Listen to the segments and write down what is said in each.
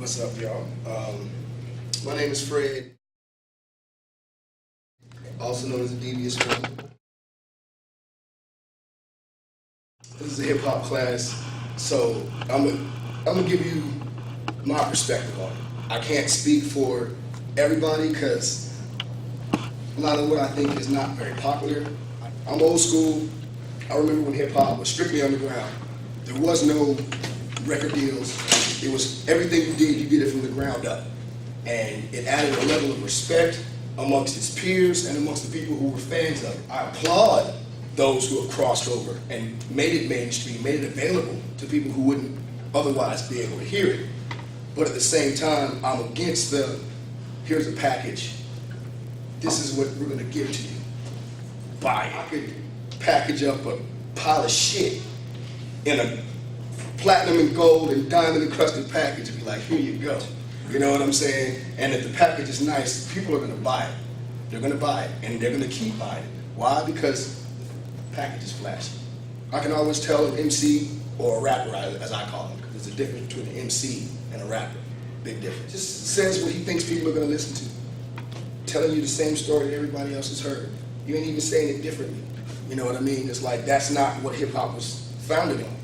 What's up, y'all? My name is Fred, also known as the DVS Wun. This is a hip hop class, so I'm gonna give you my perspective on it. I can't speak for everybody because a lot of what I think is not very popular. I'm old school. I remember when hip hop was strictly underground. There was no record deals. It was everything you did it from the ground up. And it added a level of respect amongst its peers and amongst the people who were fans of it. I applaud those who have crossed over and made it mainstream, made it available to people who wouldn't otherwise be able to hear it. But at the same time, I'm against the, here's a package, this is what we're gonna give to you. Buy it. I could package up a pile of shit in a platinum and gold and diamond encrusted package and be like, here you go. You know what I'm saying? And if the package is nice, people are gonna buy it. They're gonna buy it, and they're gonna keep buying it. Why? Because the package is flashy. I can always tell an MC or a rapper, as I call them, because there's a difference between an MC and a rapper. Big difference. Just says what he thinks people are gonna listen to. Telling you the same story that everybody else has heard. You ain't even saying it differently. You know what I mean? It's like, that's not what hip hop was founded on.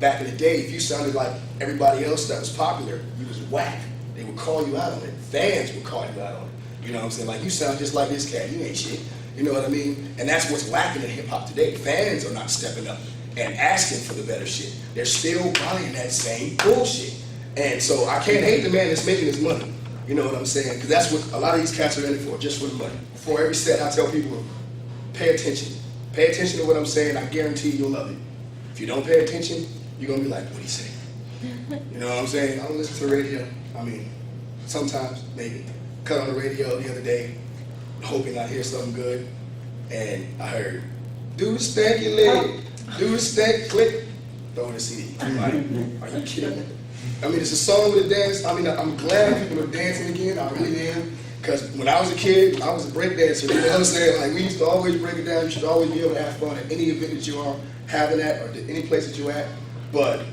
Back in the day, if you sounded like everybody else that was popular, you was whack. They would call you out on it. Fans would call you out on it. You know what I'm saying? Like, you sound just like this cat, you ain't shit. You know what I mean? And that's what's lacking in hip hop today. Fans are not stepping up and asking for the better shit. They're still buying that same bullshit. And so I can't hate the man that's making his money. You know what I'm saying? Because that's what a lot of these cats are in it for, just for the money. Before every set, I tell people, pay attention. Pay attention to what I'm saying, I guarantee you'll love it. If you don't pay attention, you're gonna be like, what'd he say? You know what I'm saying? I don't listen to the radio. I mean, sometimes, maybe. Cut on the radio the other day, hoping I'd hear something good, and I heard, do the stank your leg, do the stank click, throw in the CD. I'm like, are you kidding me? I mean, it's a song with a dance. I mean, I'm glad people are dancing again, I really am. Because when I was a kid, I was a break dancer. You know what I'm saying? Like, we used to always break it down. You should always be able to have fun at any event that you are having at or any place that you're at. But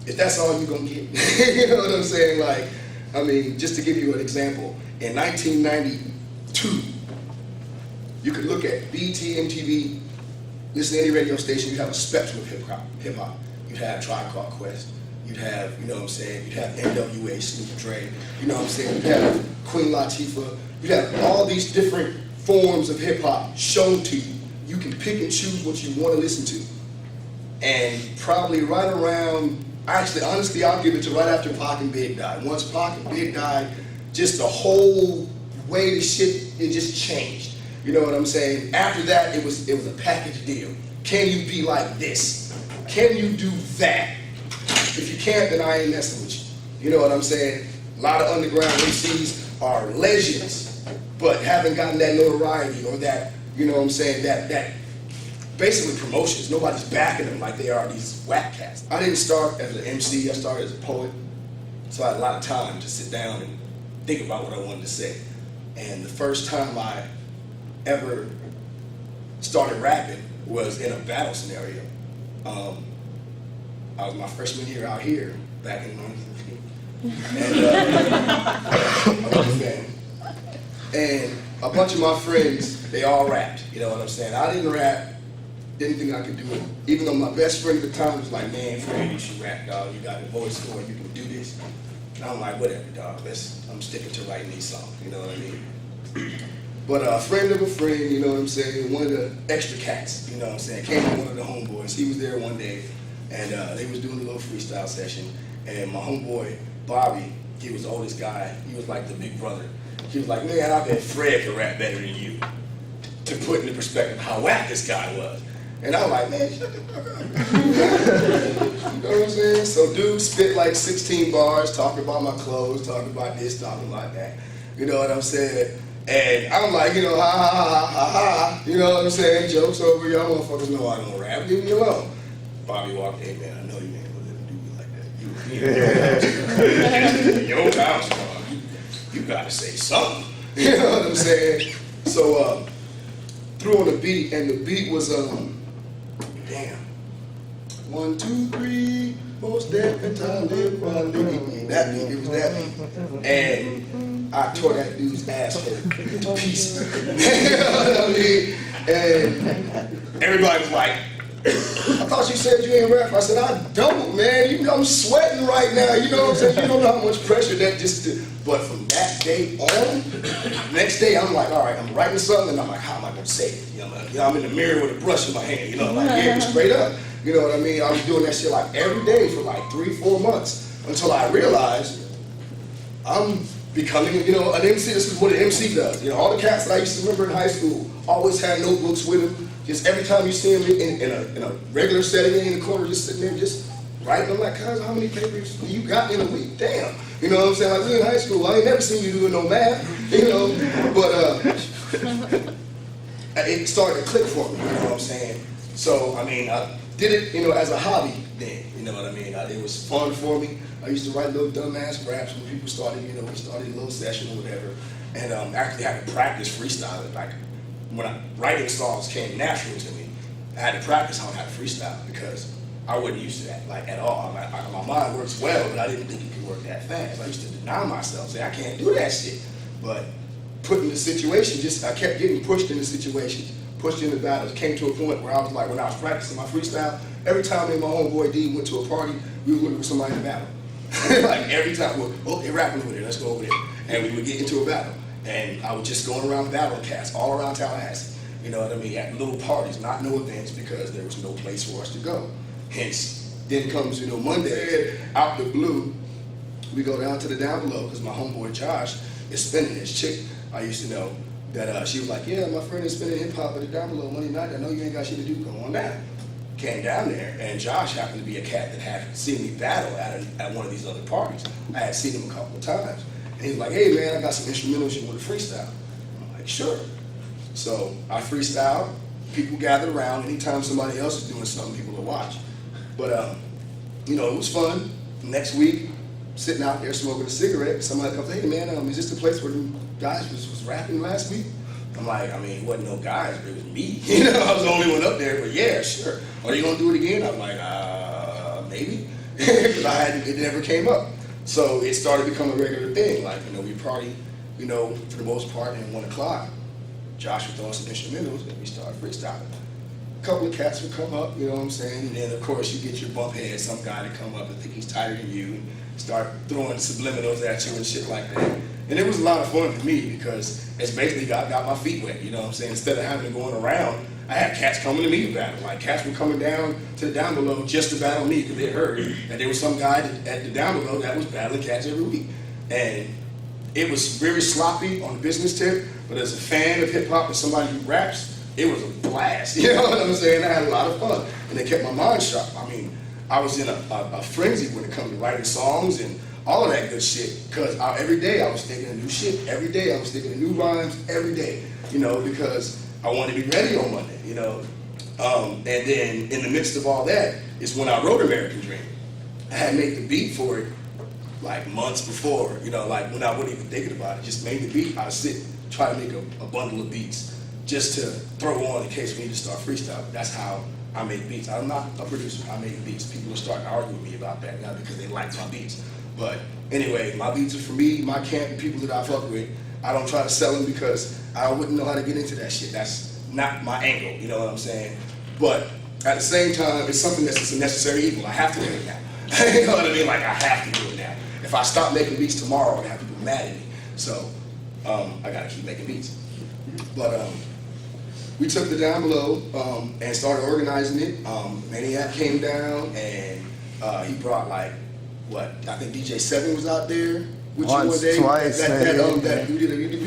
if that's all you're going to get, you know what I'm saying? Like, I mean, just to give you an example, in 1992, you could look at BT, MTV, listen to any radio station, you'd have a spectrum of hip-hop. You'd have Tribe Called Quest. You'd have, you know what I'm saying, you'd have NWA, Snoop Dre, you know what I'm saying, you'd have Queen Latifah, you'd have all these different forms of hip hop shown to you. You can pick and choose what you want to listen to. And probably right around, actually, honestly, I'll give it to right after Pac and Big died. Once Pac and Big died, just the whole way the shit, it just changed. You know what I'm saying? After that, it was a package deal. Can you be like this? Can you do that? If you can't, then I ain't messing with you. You know what I'm saying? A lot of underground MCs are legends, but haven't gotten that notoriety or that, you know what I'm saying, that basically promotions. Nobody's backing them like they are these whack cats. I didn't start as an MC, I started as a poet. So I had a lot of time to sit down and think about what I wanted to say. And the first time I ever started rapping was in a battle scenario. I was my freshman year out here, back in and I was a fan. And a bunch of my friends, they all rapped, you know what I'm saying? I didn't rap, didn't think I could do it. Even though my best friend at the time was like, man, Fred, you should rap, dog. You got a voice for it, you can do this. And I'm like, whatever, dog. I'm sticking to writing these songs, you know what I mean? But a friend of a friend, you know what I'm saying, one of the extra cats, you know what I'm saying, came to one of the homeboys. He was there one day, and they was doing a little freestyle session, and my homeboy, Bobby, he was the oldest guy, he was like the big brother. He was like, man, I bet Fred could rap better than you, to put into perspective how whack this guy was. And I'm like, man, shut the fuck up. You know what I'm saying? So dude spit like 16 bars, talking about my clothes, talking about this, talking about that. You know what I'm saying? And I'm like, you know, ha ha ha ha ha, you know what I'm saying? Jokes over, y'all motherfuckers know I don't rap, leave me alone. Bobby walked in, man, I know you ain't gonna let him do me like that. Your house, dog. You gotta say something. You know what I'm saying? So threw on the beat, and the beat was damn. 1, 2, 3, most definitely that beat, it was that beat. And I tore that dude's asshole to pieces. You know what I mean? And everybody was like, I thought you said you ain't rap. I said, I don't, man. You know, I'm sweating right now. You know what I'm saying? You don't know how much pressure that just did. But from that day on, next day, I'm like, all right, I'm writing something, and I'm like, how am I going to say it? I'm in the mirror with a brush in my hand. You know, like, yeah, straight up. You know what I mean? I was doing that shit like every day for like 3-4 months until I realized I'm becoming, you know, an MC. This is what an MC does. You know, all the cats that I used to remember in high school always had notebooks with them. Just every time you see them in a regular setting in the corner, just sitting there, just writing. I'm like, cuz, how many papers do you got in a week? Damn. You know what I'm saying? Like, we in high school, I ain't never seen you doing no math, you know. But it started to click for me, you know what I'm saying? So, I mean, I did it, you know, as a hobby then, you know what I mean? It was fun for me. I used to write little dumbass raps when people started, you know, we started a little session or whatever. And actually had to practice freestyling. Like, when writing songs came natural to me, I had to practice how to freestyle because I wasn't used to that, like, at all. My mind works well, but I didn't think it could work that fast. I used to deny myself, say, I can't do that shit. But put in the situation, I kept getting pushed into situations, pushed into battles. Came to a point where I was like, when I was practicing my freestyle, every time me and my homeboy D went to a party, we were looking for somebody to battle. Like, every time, well, they're rapping with it, let's go over there. And we would get into a battle. And I was just going around battling cats all around Tallahassee, you know what I mean, at little parties, not no events because there was no place for us to go. Hence, then comes, you know, Monday, out the blue, we go down to the down below because my homeboy Josh is spinning his chick. I used to know that she was like, yeah, my friend is spinning hip hop at the down below Monday night. I know you ain't got shit to do, come on down. Came down there, and Josh happened to be a cat that had seen me battle at one of these other parties. I had seen him a couple of times. And he was like, hey man, I got some instrumentals you want to freestyle. I'm like, sure. So I freestyled, people gathered around, anytime somebody else is doing something, people will watch. But, you know, it was fun. Next week, sitting out there smoking a cigarette, somebody comes, hey man, is this the place where the guys was rapping last week? I'm like, I mean, it wasn't no guys, but it was me. You know, I was the only one up there, but yeah, sure. Are you gonna do it again? I'm like, maybe. Because it never came up. So it started to become a regular thing. Like, you know, we party, you know, for the most part, at 1 o'clock. Josh would throw some instrumentals, and we started freestyling. A couple of cats would come up, you know what I'm saying? And then, of course, you get your bump head, some guy to come up and think he's tighter than you, and start throwing subliminals at you and shit like that. And it was a lot of fun for me because it's basically got my feet wet, you know what I'm saying? Instead of having to going around, I had cats coming to me to battle. Like, cats were coming down to the down below just to battle me because they heard that there was some guy at the down below that was battling cats every week. And it was very sloppy on the business tip, but as a fan of hip hop and somebody who raps, it was a blast. You know what I'm saying? I had a lot of fun, and it kept my mind sharp. I mean, I was in a frenzy when it comes to writing songs and all of that good shit, because every day I was thinking of new shit. Every day I was thinking of new rhymes, every day, you know, because I wanted to be ready on Monday, you know. And then in the midst of all that is when I wrote American Dream. I had made the beat for it like months before, you know, like when I wasn't even thinking about it. Just made the beat. I'd try to make a bundle of beats just to throw on in case we need to start freestyling. That's how I make beats. I'm not a producer, I make beats. People are starting to argue with me about that now because they like my beats. But anyway, my beats are for me, my camp, and people that I fuck with. I don't try to sell them because I wouldn't know how to get into that shit. That's not my angle, you know what I'm saying? But at the same time, it's something that's just a necessary evil. I have to do it now. You know what I mean? Like, I have to do it now. If I stop making beats tomorrow, I'm gonna have people mad at me. So I gotta keep making beats. But we took the down below and started organizing it. Maniac came down and he brought like, what, I think DJ Seven was out there with you one day. Twice, we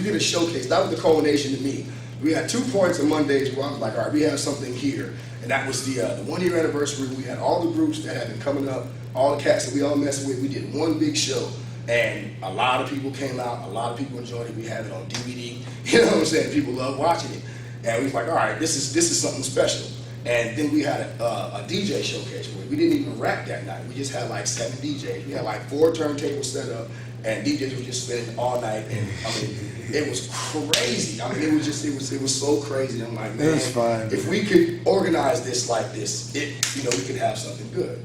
did a showcase. That was the culmination to me. We had 2 points on Mondays where I was like, all right, we have something here. And that was the 1 year anniversary. We had all the groups that had been coming up, all the cats that we all messed with. We did one big show. And a lot of people came out, a lot of people enjoyed it. We had it on DVD. You know what I'm saying? People love watching it. And we was like, all right, this is something special. And then we had a DJ showcase where we didn't even rap that night. We just had like 7 DJs. We had like 4 turntables set up, and DJs were just spinning all night. And I mean, it was crazy. I mean, it was so crazy. I'm like, man, it was fun. If we could organize this like this, we could have something good.